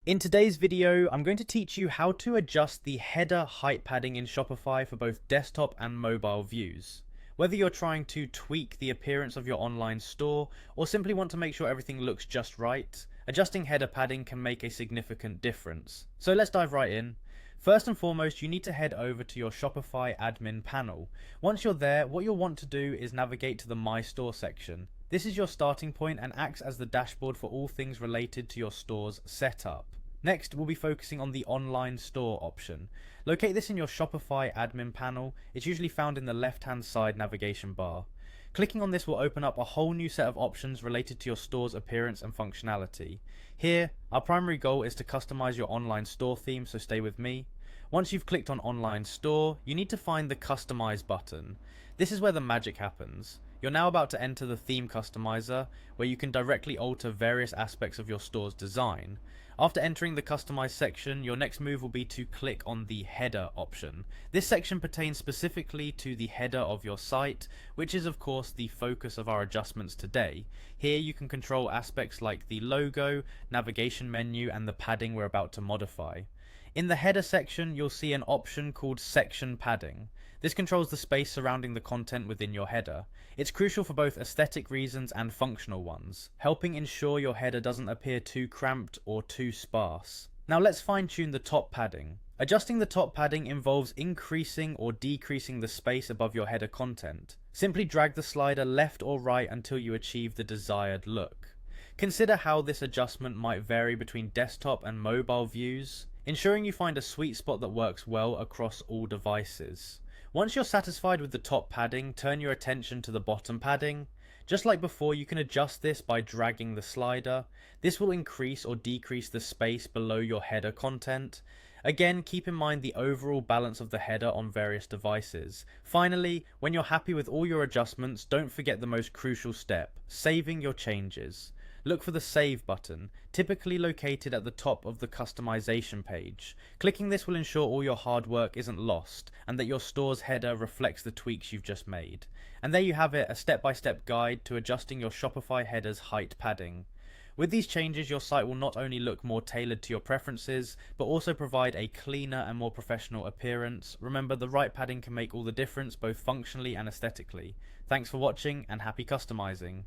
In today's video, I'm going to teach you how to adjust the header height padding in Shopify for both desktop and mobile views. Whether you're trying to tweak the appearance of your online store or simply want to make sure everything looks just right, adjusting header padding can make a significant difference. So let's dive right in. First and foremost, you need to head over to your Shopify admin panel. Once you're there, what you'll want to do is navigate to the My Store section. This is your starting point and acts as the dashboard for all things related to your store's setup. Next, we'll be focusing on the online store option. Locate this in your Shopify admin panel. It's usually found in the left-hand side navigation bar. Clicking on this will open up a whole new set of options related to your store's appearance and functionality. Here, our primary goal is to customize your online store theme, so stay with me. Once you've clicked on Online Store, you need to find the Customize button. This is where the magic happens. You're now about to enter the Theme Customizer, where you can directly alter various aspects of your store's design. After entering the Customize section, your next move will be to click on the Header option. This section pertains specifically to the header of your site, which is of course the focus of our adjustments today. Here you can control aspects like the logo, navigation menu, and the padding we're about to modify. In the header section, you'll see an option called section padding. This controls the space surrounding the content within your header. It's crucial for both aesthetic reasons and functional ones, helping ensure your header doesn't appear too cramped or too sparse. Now let's fine-tune the top padding. Adjusting the top padding involves increasing or decreasing the space above your header content. Simply drag the slider left or right until you achieve the desired look. Consider how this adjustment might vary between desktop and mobile views, ensuring you find a sweet spot that works well across all devices. Once you're satisfied with the top padding, turn your attention to the bottom padding. Just like before, you can adjust this by dragging the slider. This will increase or decrease the space below your header content. Again, keep in mind the overall balance of the header on various devices. Finally, when you're happy with all your adjustments, don't forget the most crucial step: saving your changes. Look for the Save button, typically located at the top of the customization page. Clicking this will ensure all your hard work isn't lost, and that your store's header reflects the tweaks you've just made. And there you have it, a step-by-step guide to adjusting your Shopify header's height padding. With these changes, your site will not only look more tailored to your preferences, but also provide a cleaner and more professional appearance. Remember, the right padding can make all the difference, both functionally and aesthetically. Thanks for watching, and happy customizing.